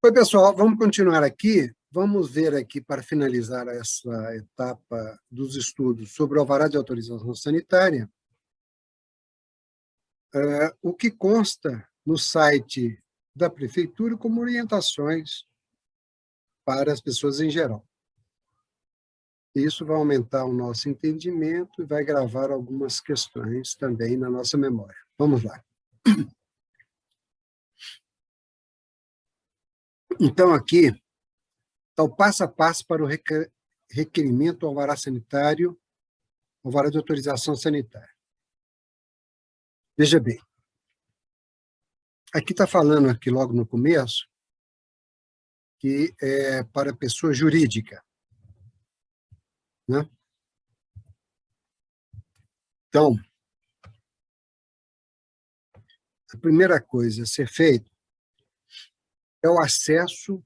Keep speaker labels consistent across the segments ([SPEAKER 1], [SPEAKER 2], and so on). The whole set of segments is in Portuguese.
[SPEAKER 1] Oi, pessoal, vamos continuar aqui. Vamos ver aqui, para finalizar essa etapa dos estudos sobre o alvará de autorização sanitária, o que consta no site da Prefeitura como orientações para as pessoas em geral. Isso vai aumentar o nosso entendimento e vai gravar algumas questões também na nossa memória. Vamos lá. Então, aqui está o passo a passo para o requerimento ao alvará sanitário, alvará de autorização sanitária. Veja bem, aqui está falando, aqui logo no começo, que é para pessoa jurídica, né? Então, a primeira coisa a ser feita é o acesso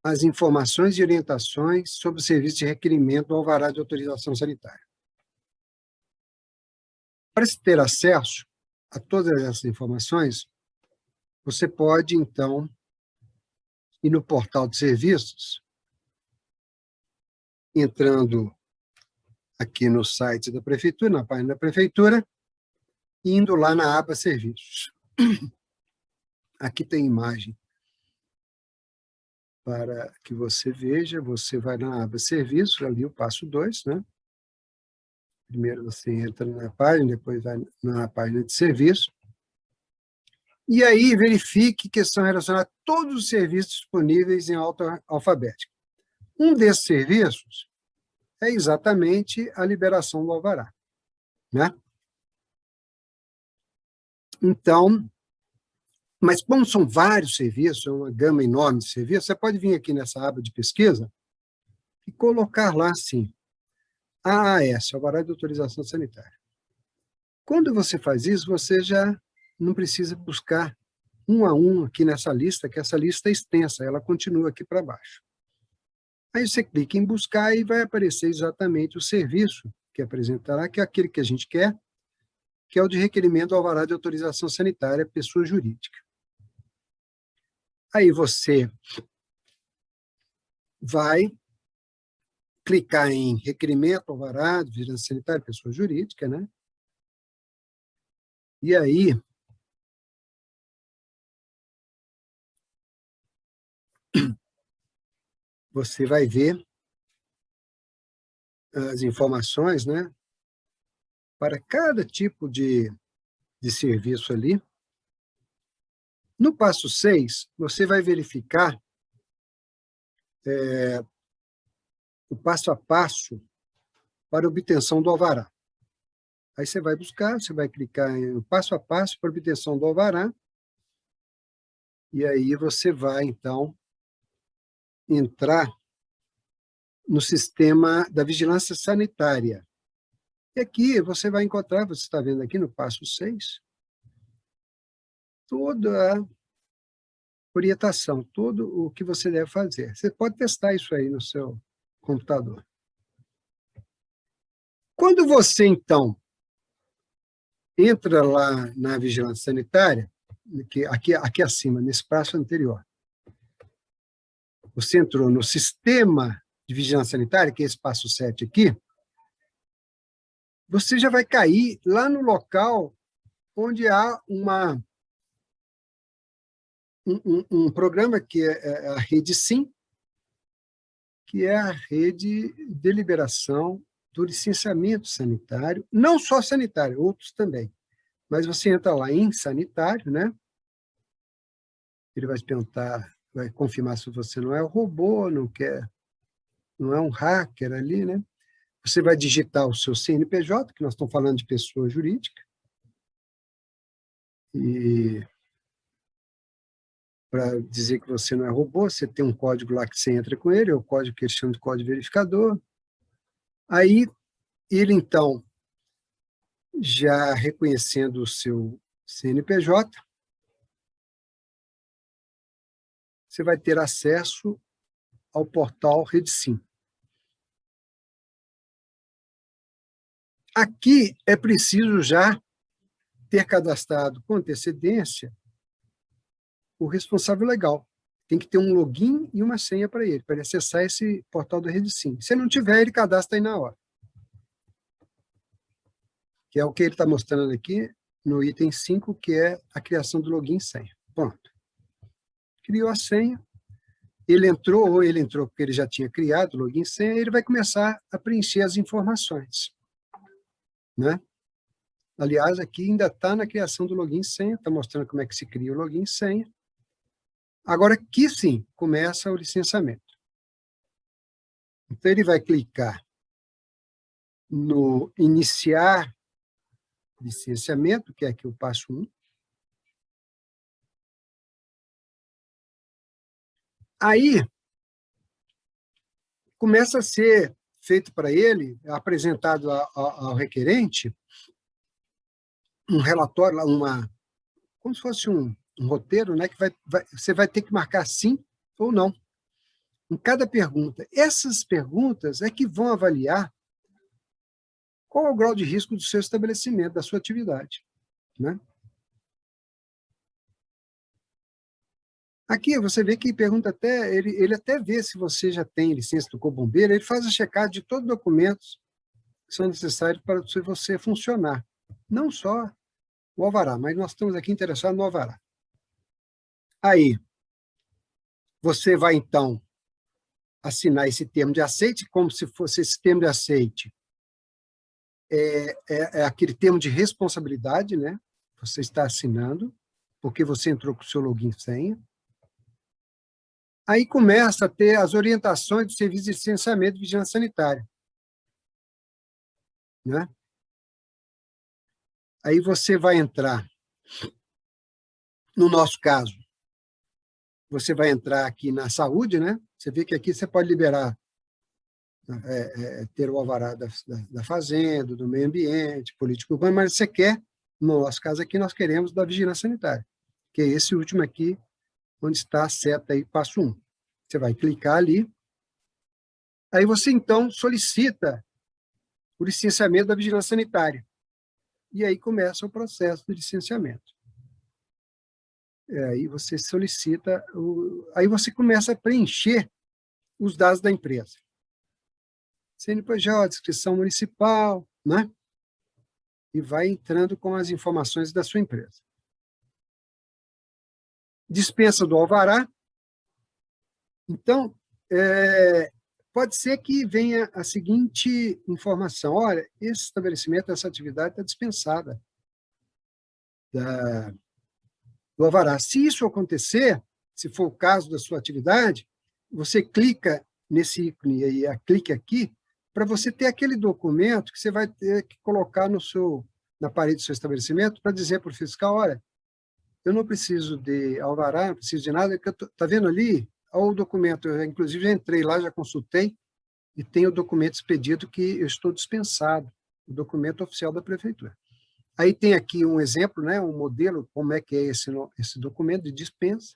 [SPEAKER 1] às informações e orientações sobre o serviço de requerimento do alvará de autorização sanitária. Para se ter acesso a todas essas informações, você pode, então, ir no portal de serviços, entrando aqui no site da Prefeitura, na página da Prefeitura, e indo lá na aba Serviços. Aqui tem imagem para que você veja. Você vai na aba Serviços, ali o passo 2, né? Primeiro você entra na página, depois vai na página de serviço. E aí verifique que são relacionados a todos os serviços disponíveis em ordem alfabética. Um desses serviços é exatamente a liberação do alvará, né? Então, mas como são vários serviços, é uma gama enorme de serviços, você pode vir aqui nessa aba de pesquisa e colocar lá assim, AAS, alvará de autorização sanitária. Quando você faz isso, você já não precisa buscar um a um aqui nessa lista, que essa lista é extensa, ela continua aqui para baixo. Aí você clica em buscar e vai aparecer exatamente o serviço que apresentará, que é aquele que a gente quer, que é o de requerimento do alvará de autorização sanitária, pessoa jurídica. Aí você vai clicar em requerimento, alvará de vigilância sanitária, pessoa jurídica, né? E aí, você vai ver as informações, né? Para cada tipo de serviço ali. No passo 6, você vai verificar o passo a passo para obtenção do alvará. Aí você vai buscar, você vai clicar em passo a passo para obtenção do alvará, e aí você vai, então, entrar no sistema da vigilância sanitária. E aqui você vai encontrar, você está vendo aqui no passo 6, toda a orientação, tudo o que você deve fazer. Você pode testar isso aí no seu computador. Quando você, então, entra lá na vigilância sanitária, aqui acima, nesse passo anterior, você entrou no sistema de vigilância sanitária, que é esse passo 7 aqui, você já vai cair lá no local onde há um programa que é a rede SIM, que é a rede de deliberação do licenciamento sanitário, não só sanitário, outros também. Mas você entra lá em sanitário, né? Ele vai te perguntar, vai confirmar se você não é um robô, não é um hacker ali, né? Você vai digitar o seu CNPJ, que nós estamos falando de pessoa jurídica, e para dizer que você não é robô, você tem um código lá que você entra com ele, é o código que eles chamam de código verificador. Aí, ele, então, já reconhecendo o seu CNPJ, você vai ter acesso ao portal RedeSim. Aqui é preciso já ter cadastrado com antecedência o responsável legal. tem que ter um login e uma senha para ele acessar esse portal do RedeSim. Se não tiver, ele cadastra aí na hora. Que é o que ele está mostrando aqui no item 5, que é a criação do login e senha. Pronto. Criou a senha, ele entrou porque ele já tinha criado o login e senha, ele vai começar a preencher as informações. Né? Aliás, aqui ainda está na criação do login e senha, está mostrando como é que se cria o login e senha. Agora, aqui sim, começa o licenciamento. Então, ele vai clicar no iniciar licenciamento, que é aqui o passo 1. Aí, começa a ser feito para ele, apresentado ao requerente, um relatório, como se fosse um roteiro, né, que você vai ter que marcar sim ou não em cada pergunta. Essas perguntas é que vão avaliar qual é o grau de risco do seu estabelecimento, da sua atividade. Né? Aqui você vê que pergunta até, ele até vê se você já tem licença do Cobombeiro, ele faz a checagem de todos os documentos que são necessários para você funcionar. Não só o alvará, mas nós estamos aqui interessados no alvará. Aí, você vai, então, assinar esse termo de aceite, como se fosse esse termo de aceite, é aquele termo de responsabilidade, né? Você está assinando, porque você entrou com o seu login e senha. Aí começa a ter as orientações do Serviço de Licenciamento e Vigilância Sanitária. Né? Aí você vai entrar, no nosso caso, você vai entrar aqui na saúde, né? Você vê que aqui você pode liberar, ter o alvará da fazenda, do meio ambiente, político urbano, mas você quer, no nosso caso aqui, nós queremos da vigilância sanitária, que é esse último aqui, onde está a seta aí, passo 1. Você vai clicar ali, aí você, então, solicita o licenciamento da vigilância sanitária. E aí começa o processo de licenciamento. Aí você solicita, aí você começa a preencher os dados da empresa. CNPJ, descrição municipal, né? E vai entrando com as informações da sua empresa. Dispensa do alvará. Então, pode ser que venha a seguinte informação: olha, esse estabelecimento, essa atividade está dispensada do alvará. Se isso acontecer, se for o caso da sua atividade, você clica nesse ícone aí, clique aqui, para você ter aquele documento que você vai ter que colocar na parede do seu estabelecimento para dizer para o fiscal: olha, eu não preciso de alvará, não preciso de nada, está vendo ali? Olha o documento, eu, inclusive, já entrei lá, já consultei, e tem o documento expedido que eu estou dispensado, o documento oficial da prefeitura. Aí tem aqui um exemplo, né, um modelo, como é que é esse documento de dispensa.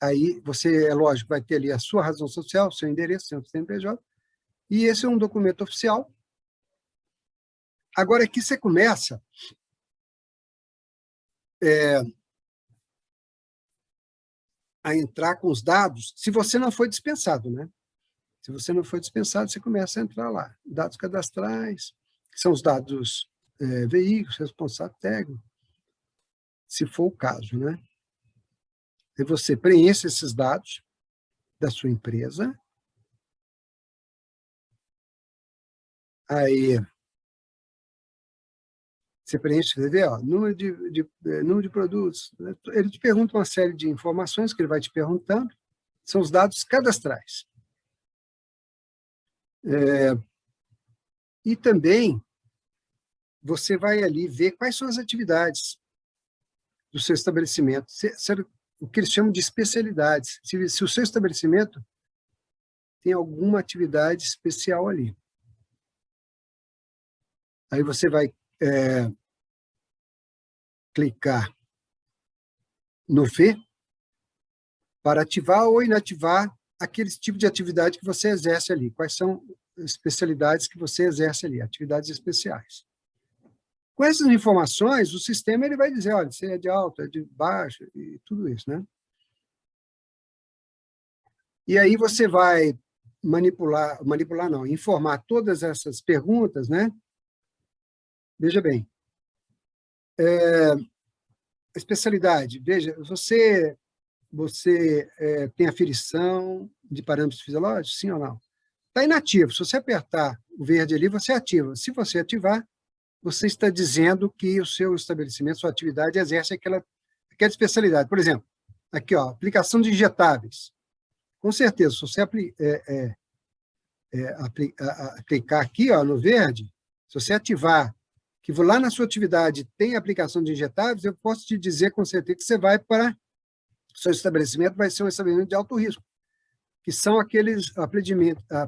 [SPEAKER 1] Aí você, é lógico, vai ter ali a sua razão social, seu endereço, seu CNPJ, e esse é um documento oficial. Agora, aqui você começa a entrar com os dados, se você não foi dispensado, né? Se você não foi dispensado, você começa a entrar lá. Dados cadastrais, que são os dados veículos, responsável técnico, se for o caso, né? E você preenche esses dados da sua empresa. Aí, você preenche, você vê, ó, número de produtos. Ele te pergunta uma série de informações que ele vai te perguntando, são os dados cadastrais. E também, você vai ali ver quais são as atividades do seu estabelecimento, o que eles chamam de especialidades, se o seu estabelecimento tem alguma atividade especial ali. Aí você vai clicar no V para ativar ou inativar aquele tipo de atividade que você exerce ali. Quais são as especialidades que você exerce ali, atividades especiais. Com essas informações, o sistema ele vai dizer, olha, você é de alta, é de baixa, e tudo isso, né? E aí você vai manipular não, informar todas essas perguntas, né? Veja bem, especialidade, veja, você tem aferição de parâmetros fisiológicos, sim ou não? Está inativo, se você apertar o verde ali, você ativa. Se você ativar, você está dizendo que o seu estabelecimento, sua atividade, exerce aquela especialidade. Por exemplo, aqui, ó, aplicação de injetáveis. Com certeza, se você clicar aqui, ó, no verde, se você ativar que lá na sua atividade tem aplicação de injetáveis, eu posso te dizer com certeza que você vai para o seu estabelecimento, vai ser um estabelecimento de alto risco, que são aqueles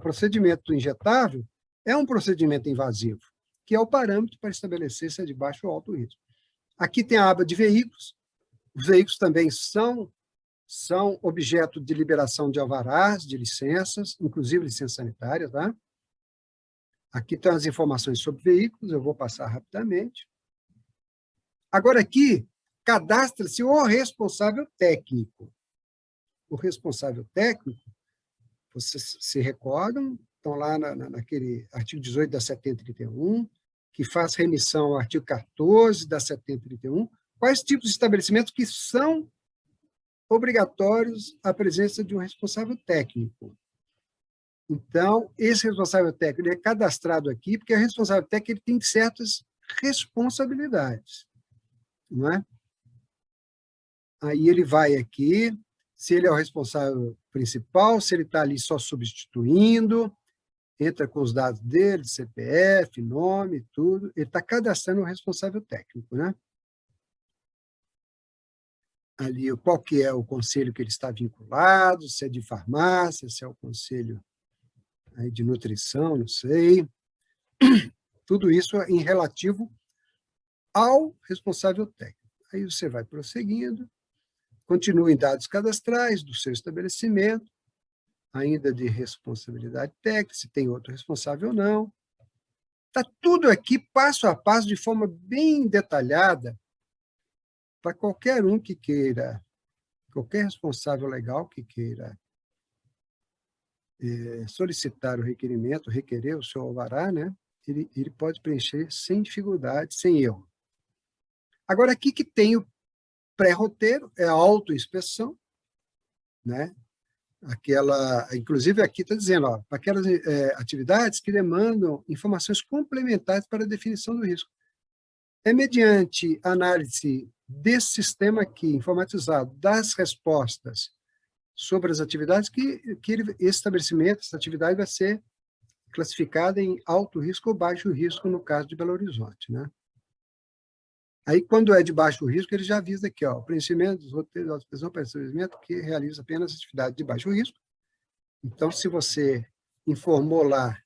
[SPEAKER 1] procedimento injetável, é um procedimento invasivo, que é o parâmetro para estabelecer se é de baixo ou alto risco. Aqui tem a aba de veículos. Os veículos também são objeto de liberação de alvarás, de licenças, inclusive licença sanitária, tá? Aqui estão as informações sobre veículos, eu vou passar rapidamente. Agora aqui, cadastra-se o responsável técnico. O responsável técnico, vocês se recordam, estão lá naquele artigo 18 da 7031, que faz remissão ao artigo 14 da 7031, quais tipos de estabelecimentos que são obrigatórios a presença de um responsável técnico. Então, esse responsável técnico é cadastrado aqui, porque o responsável técnico tem certas responsabilidades, não é? Aí ele vai aqui, se ele é o responsável principal, se ele está ali só substituindo, entra com os dados dele, CPF, nome, tudo, ele está cadastrando o responsável técnico, né? Ali, qual que é o conselho que ele está vinculado, se é de farmácia, se é o conselho aí de nutrição, não sei. Tudo isso em relativo ao responsável técnico. Aí você vai prosseguindo, continua em dados cadastrais do seu estabelecimento, ainda de responsabilidade técnica, se tem outro responsável ou não. Está tudo aqui, passo a passo, de forma bem detalhada, para qualquer um que queira, qualquer responsável legal que queira solicitar o requerimento, requerer o seu alvará, né? Ele pode preencher sem dificuldade, sem erro. Agora, aqui que tem o pré-roteiro, é a autoinspeção, né? Inclusive aqui está dizendo, ó, para aquelas atividades que demandam informações complementares para a definição do risco. É mediante análise desse sistema aqui, informatizado, das respostas sobre as atividades, que esse estabelecimento, essa atividade vai ser classificada em alto risco ou baixo risco, no caso de Belo Horizonte, né? Aí, quando é de baixo risco, ele já avisa aqui, ó, o preenchimento dos roteiros de autoinspeção para estabelecimento que realiza apenas atividade de baixo risco. Então, se você informou lá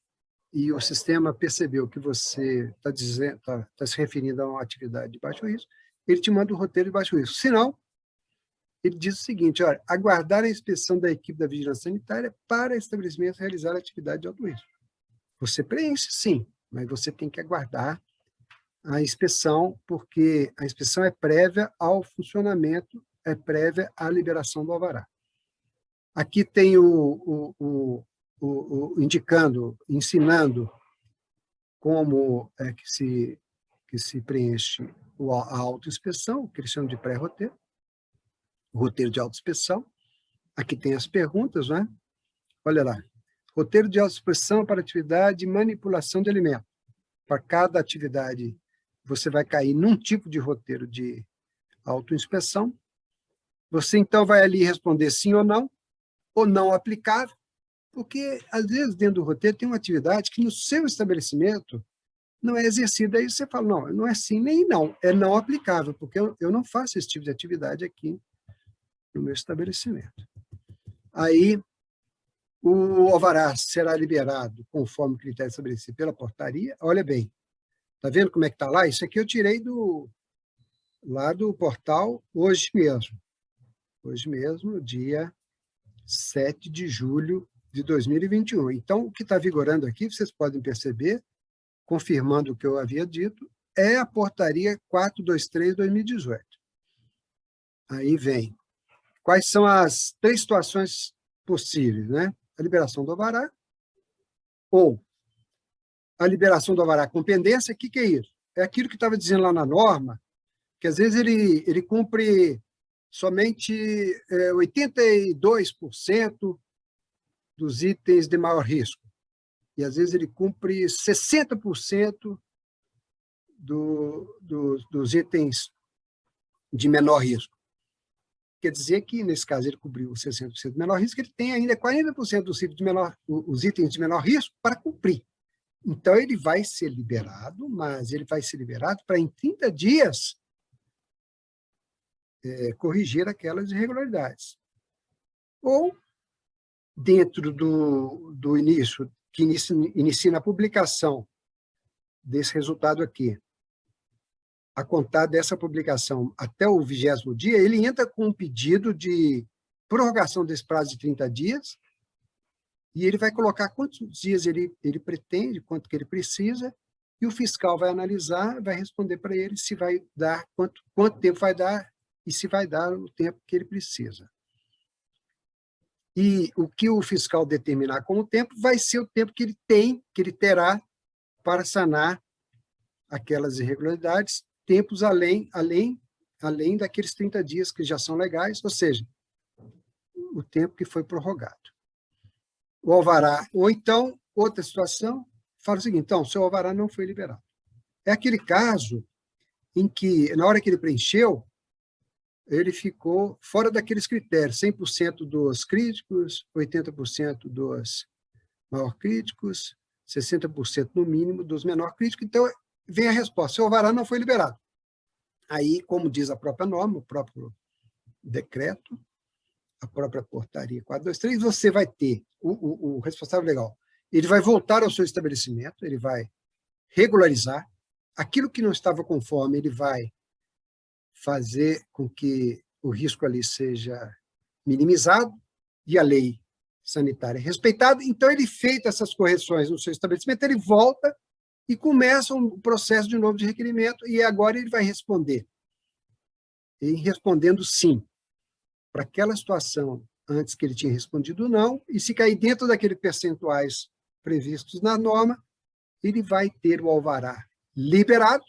[SPEAKER 1] e o sistema percebeu que você está se referindo a uma atividade de baixo risco, ele te manda o roteiro de baixo risco. Se não, ele diz o seguinte, olha, aguardar a inspeção da equipe da vigilância sanitária para estabelecimento realizar a atividade de alto risco. Você preenche, sim, mas você tem que aguardar a inspeção, porque a inspeção é prévia ao funcionamento, é prévia à liberação do alvará. Aqui tem ensinando como é que se preenche a autoinspeção, que eles chamam de pré-roteiro, o roteiro de autoinspeção. Aqui tem as perguntas, né? Olha lá. Roteiro de autoinspeção para atividade de manipulação de alimento. Para cada atividade, você vai cair num tipo de roteiro de autoinspeção. Você, então, vai ali responder sim ou não aplicável, porque, às vezes, dentro do roteiro tem uma atividade que no seu estabelecimento não é exercida. Aí você fala, não é sim nem não, é não aplicável, porque eu não faço esse tipo de atividade aqui no meu estabelecimento. Aí, o alvará será liberado conforme o critério estabelecido pela portaria. Olha bem, está vendo como é que está lá? Isso aqui eu tirei lá do portal hoje mesmo, dia 7 de julho de 2021. Então, o que está vigorando aqui, vocês podem perceber, confirmando o que eu havia dito, é a portaria 423/2018. Aí vem. Quais são as 3 situações possíveis, né? A liberação do alvará ou a liberação do alvará com pendência. O que é isso? É aquilo que estava dizendo lá na norma, que às vezes ele cumpre somente 82% dos itens de maior risco, e às vezes ele cumpre 60% dos itens de menor risco. Quer dizer que, nesse caso, ele cobriu 60% do menor risco, ele tem ainda 40% dos itens os itens de menor risco para cumprir. Então, ele vai ser liberado, mas ele vai ser liberado para, em 30 dias, corrigir aquelas irregularidades. Ou, dentro do início, que inicia na publicação desse resultado aqui, a contar dessa publicação até o 20º dia, ele entra com um pedido de prorrogação desse prazo de 30 dias, e ele vai colocar quantos dias ele pretende, quanto que ele precisa, e o fiscal vai analisar, vai responder para ele se vai dar, quanto tempo vai dar, e se vai dar o tempo que ele precisa. E o que o fiscal determinar como tempo vai ser o tempo que ele terá para sanar aquelas irregularidades, tempos além daqueles 30 dias que já são legais, ou seja, o tempo que foi prorrogado. O alvará, ou então, outra situação, fala o seguinte, então, seu alvará não foi liberado. É aquele caso em que, na hora que ele preencheu, ele ficou fora daqueles critérios, 100% dos críticos, 80% dos maior críticos, 60% no mínimo dos menor críticos. Então, vem a resposta, seu alvará não foi liberado. Aí, como diz a própria norma, o próprio decreto, a própria portaria 423, você vai ter o responsável legal, ele vai voltar ao seu estabelecimento, ele vai regularizar, aquilo que não estava conforme, ele vai fazer com que o risco ali seja minimizado e a lei sanitária respeitada. Então, ele feita essas correções no seu estabelecimento, ele volta e começa um processo de novo de requerimento, e agora ele vai responder. E respondendo sim, para aquela situação antes que ele tinha respondido não, e se cair dentro daqueles percentuais previstos na norma, ele vai ter o alvará liberado,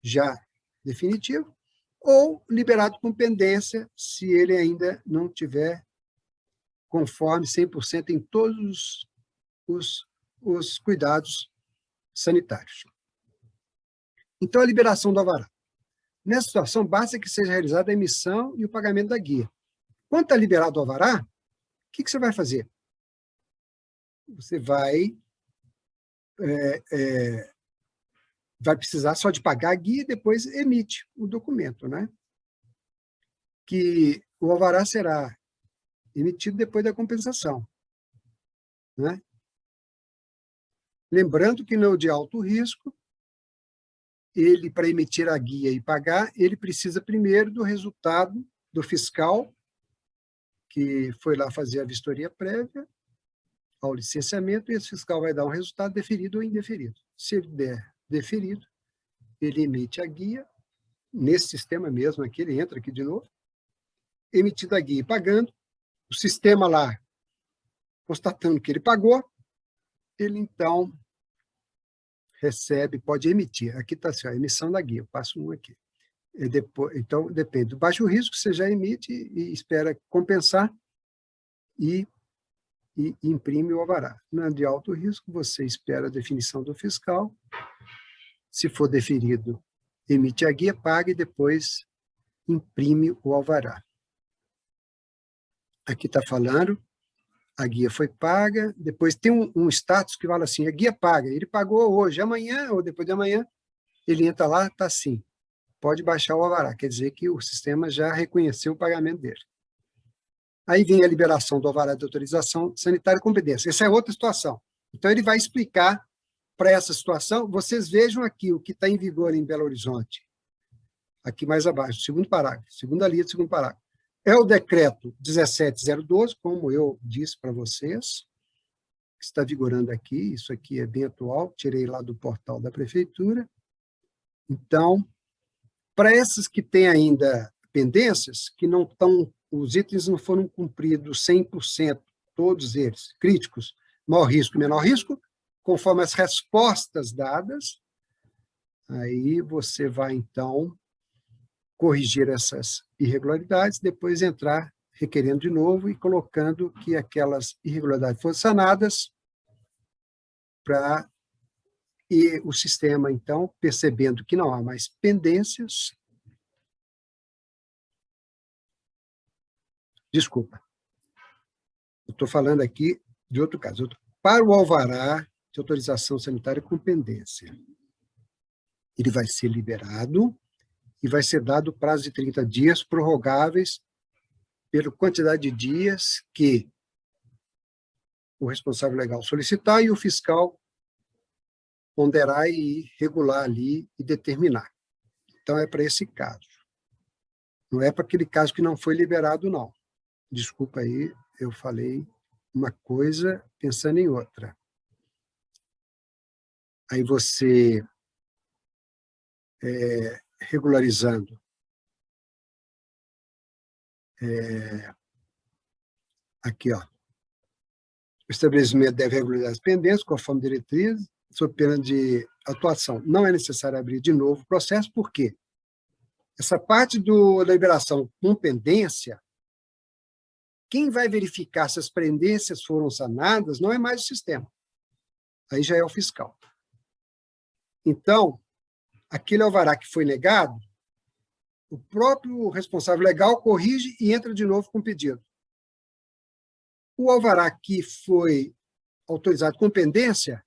[SPEAKER 1] já definitivo, ou liberado com pendência, se ele ainda não tiver conforme 100% em todos os cuidados sanitários. Então, a liberação do alvará. Nessa situação, basta que seja realizada a emissão e o pagamento da guia. Quando está liberado o alvará, o que você vai fazer? Você vai precisar só de pagar a guia e depois emite o documento, né? Que o alvará será emitido depois da compensação, né? Lembrando que no de alto risco, ele, para emitir a guia e pagar, ele precisa primeiro do resultado do fiscal, que foi lá fazer a vistoria prévia ao licenciamento, e esse fiscal vai dar um resultado deferido ou indeferido. Se ele der deferido, ele emite a guia, nesse sistema mesmo aqui, ele entra aqui de novo, emitida a guia e pagando, o sistema lá, constatando que ele pagou, ele então recebe, pode emitir. Aqui está assim, a emissão da guia, eu passo um aqui. Então, depende do baixo risco, você já emite e espera compensar e imprime o alvará. Na de alto risco, você espera a definição do fiscal, se for deferido, emite a guia, paga e depois imprime o alvará. Aqui está falando, a guia foi paga, depois tem um status que fala assim, a guia paga, ele pagou hoje, amanhã ou depois de amanhã, ele entra lá, está assim, pode baixar o alvará, quer dizer que o sistema já reconheceu o pagamento dele. Aí vem a liberação do alvará de autorização sanitária e competência. Essa é outra situação. Então, ele vai explicar para essa situação, vocês vejam aqui o que está em vigor em Belo Horizonte, aqui mais abaixo, segundo parágrafo, segunda linha do segundo parágrafo. É o decreto 17012, como eu disse para vocês, que está vigorando aqui, isso aqui é bem atual, tirei lá do portal da prefeitura. Então, para essas que têm ainda pendências, que não estão, os itens não foram cumpridos 100% todos eles, críticos, maior risco, menor risco, conforme as respostas dadas, aí você vai, então, corrigir essas irregularidades, depois entrar requerendo de novo e colocando que aquelas irregularidades foram sanadas e o sistema, então, percebendo que não há mais pendências. Desculpa, eu estou falando aqui de outro caso. Para o alvará de autorização sanitária com pendência, ele vai ser liberado e vai ser dado prazo de 30 dias, prorrogáveis pela quantidade de dias que o responsável legal solicitar e o fiscal ponderar e regular ali e determinar. Então, é para esse caso. Não é para aquele caso que não foi liberado, não. Desculpa aí, eu falei uma coisa pensando em outra. Aí você, regularizando, aqui, ó, o estabelecimento deve regularizar as pendências conforme diretrizes, sob pena de atuação. Não é necessário abrir de novo o processo, por quê? Essa parte da liberação com pendência, quem vai verificar se as pendências foram sanadas não é mais o sistema. Aí já é o fiscal. Então, aquele alvará que foi negado, o próprio responsável legal corrige e entra de novo com o pedido. O alvará que foi autorizado com pendência,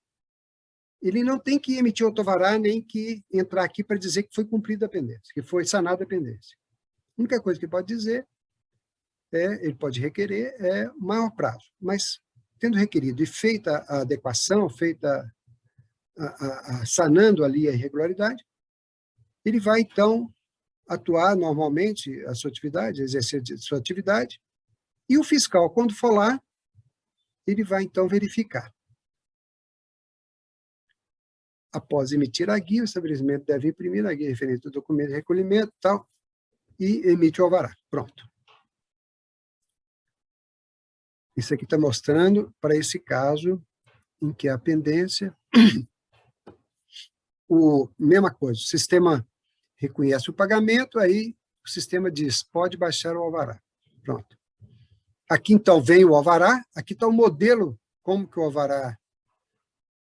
[SPEAKER 1] ele não tem que emitir outro alvará, nem que entrar aqui para dizer que foi cumprida a pendência, que foi sanada a pendência. A única coisa que ele pode dizer ele pode requerer maior prazo, mas tendo requerido e feita a adequação, feita sanando ali a irregularidade, ele vai, então, atuar normalmente a sua atividade, exercer a sua atividade, e o fiscal, quando for lá, ele vai, então, verificar. Após emitir a guia, o estabelecimento deve imprimir a guia referente ao documento de recolhimento e tal, e emite o alvará. Pronto. Isso aqui está mostrando para esse caso em que a pendência, mesma coisa, o sistema reconhece o pagamento, aí o sistema diz, pode baixar o alvará. Pronto. Aqui, então, vem o alvará, aqui está o modelo, como que o alvará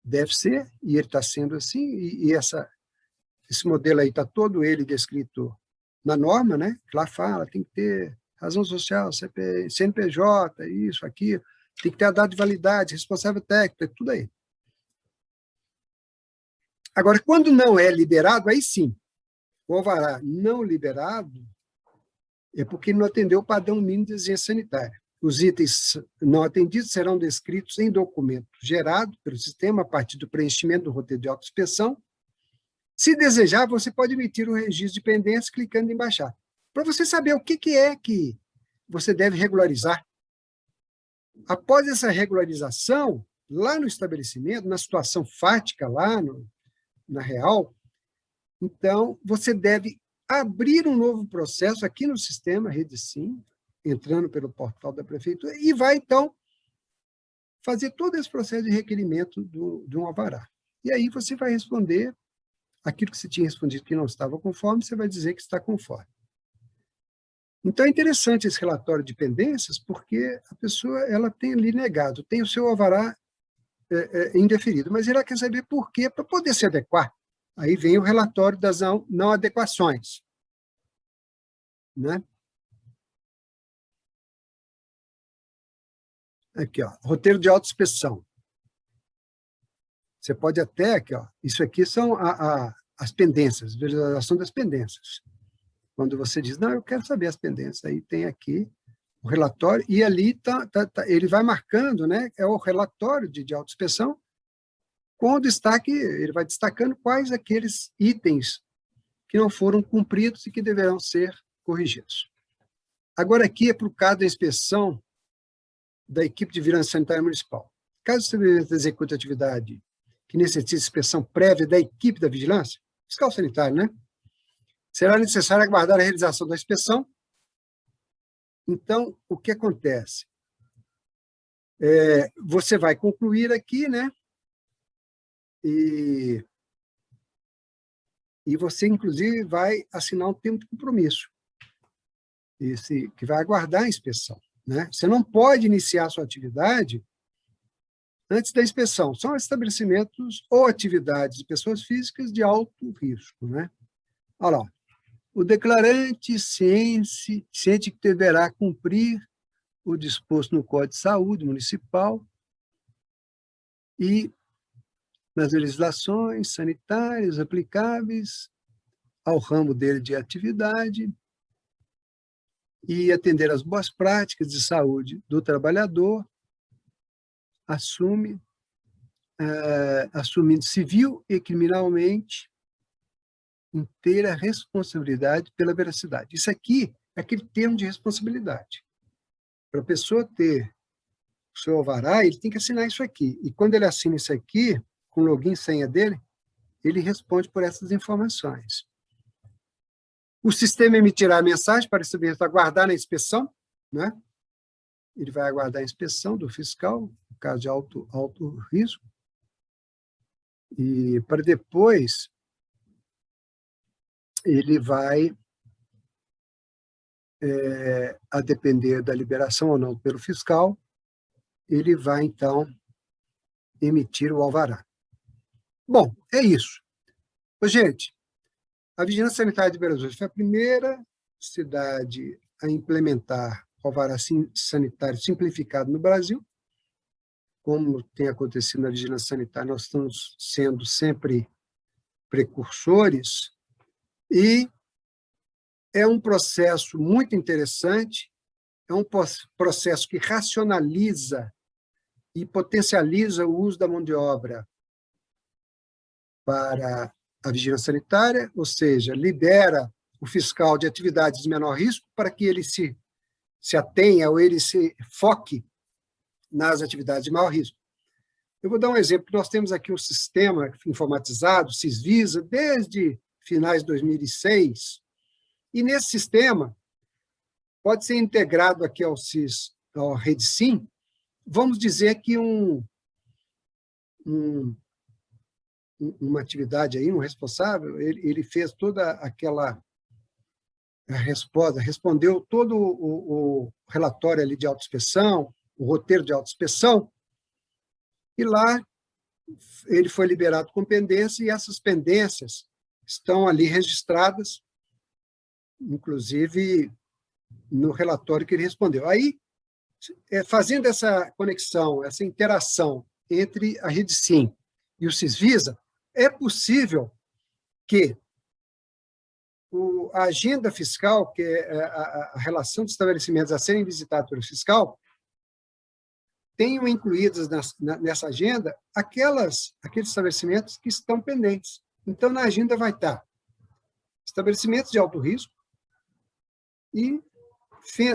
[SPEAKER 1] deve ser, e ele está sendo assim, e esse modelo aí está todo ele descrito na norma, né? Que lá fala, tem que ter razão social, CNPJ, isso, aquilo, tem que ter a data de validade, responsável técnico, tudo aí. Agora, quando não é liberado, aí sim, o alvará não liberado é porque não atendeu o padrão mínimo de exigência sanitária. Os itens não atendidos serão descritos em documento gerado pelo sistema a partir do preenchimento do roteiro de autoinspeção. Se desejar, você pode emitir o registro de pendência clicando em baixar. Para você saber o que é que você deve regularizar. Após essa regularização, lá no estabelecimento, na situação fática, lá na real, então, você deve abrir um novo processo aqui no sistema Rede Sim, entrando pelo portal da prefeitura, e vai, então, fazer todo esse processo de requerimento de um alvará. E aí você vai responder aquilo que você tinha respondido que não estava conforme, você vai dizer que está conforme. Então, é interessante esse relatório de pendências, porque a pessoa ela tem ali negado, tem o seu alvará indeferido, mas ela quer saber por quê, para poder se adequar. Aí vem o relatório das não adequações. Né? Aqui, ó, roteiro de autoinspeção. Você pode até, aqui, ó, isso aqui são as pendências, visualização das pendências. Quando você diz, não, eu quero saber as pendências, aí tem aqui o relatório, e ali ele vai marcando, né, é o relatório de autoinspeção, com o destaque, ele vai destacando quais aqueles itens que não foram cumpridos e que deverão ser corrigidos. Agora, aqui é para o caso da inspeção da equipe de vigilância sanitária municipal. Caso o estabelecimento execute atividade que necessite inspeção prévia da equipe da vigilância, fiscal sanitário, né? Será necessário aguardar a realização da inspeção. Então, o que acontece? Você vai concluir aqui, né? E você, inclusive, vai assinar um termo de compromisso, que vai aguardar a inspeção, né? Você não pode iniciar a sua atividade antes da inspeção. São estabelecimentos ou atividades de pessoas físicas de alto risco, né? Olha lá. O declarante ciente que deverá cumprir o disposto no Código de Saúde Municipal e nas legislações sanitárias aplicáveis ao ramo dele de atividade e atender às boas práticas de saúde do trabalhador, assumindo civil e criminalmente inteira responsabilidade pela veracidade. Isso aqui é aquele termo de responsabilidade. Para a pessoa ter o seu alvará, ele tem que assinar isso aqui. E quando ele assina isso aqui, com o login e senha dele, ele responde por essas informações. O sistema emitirá a mensagem para o estabelecimento aguardar na inspeção, né? Ele vai aguardar a inspeção do fiscal, no caso de alto risco, e para depois ele vai, a depender da liberação ou não pelo fiscal, ele vai, então, emitir o alvará. Bom, é isso. Gente, a Vigilância Sanitária de Belo Horizonte foi a primeira cidade a implementar o alvará sanitário simplificado no Brasil. Como tem acontecido na Vigilância Sanitária, nós estamos sendo sempre precursores, e é um processo muito interessante, é um processo que racionaliza e potencializa o uso da mão de obra para a vigilância sanitária, ou seja, libera o fiscal de atividades de menor risco para que ele se atenha ou ele se foque nas atividades de maior risco. Eu vou dar um exemplo. Nós temos aqui um sistema informatizado, Sisvisa, desde finais de 2006, e nesse sistema pode ser integrado aqui ao RedeSim, vamos dizer que uma atividade aí, um responsável, ele fez toda aquela resposta, respondeu todo o relatório ali de autoinspeção, o roteiro de autoinspeção, e lá ele foi liberado com pendência, e essas pendências estão ali registradas, inclusive no relatório que ele respondeu. Aí, fazendo essa conexão, essa interação entre a RedeSim e o Sisvisa, é possível que a agenda fiscal, que é a relação de estabelecimentos a serem visitados pelo fiscal, tenham incluídas nessa agenda aqueles estabelecimentos que estão pendentes. Então, na agenda vai estar estabelecimentos de alto risco e,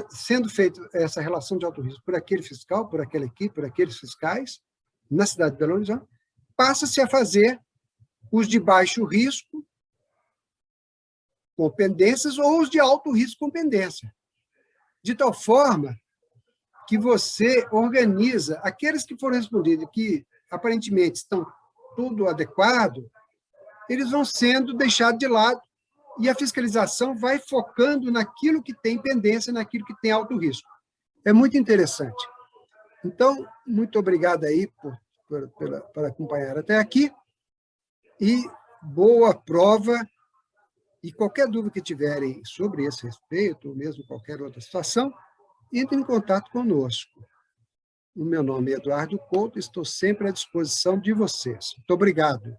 [SPEAKER 1] sendo feita essa relação de alto risco por aquele fiscal, por aquela equipe, por aqueles fiscais, na cidade de Belo Horizonte, passa-se a fazer os de baixo risco com pendências ou os de alto risco com pendência. De tal forma que você organiza aqueles que foram respondidos, que aparentemente estão tudo adequado, eles vão sendo deixados de lado e a fiscalização vai focando naquilo que tem pendência, naquilo que tem alto risco. É muito interessante. Então, muito obrigado aí por acompanhar até aqui, e boa prova, e qualquer dúvida que tiverem sobre esse respeito, ou mesmo qualquer outra situação, entre em contato conosco. O meu nome é Eduardo Couto, estou sempre à disposição de vocês. Muito obrigado.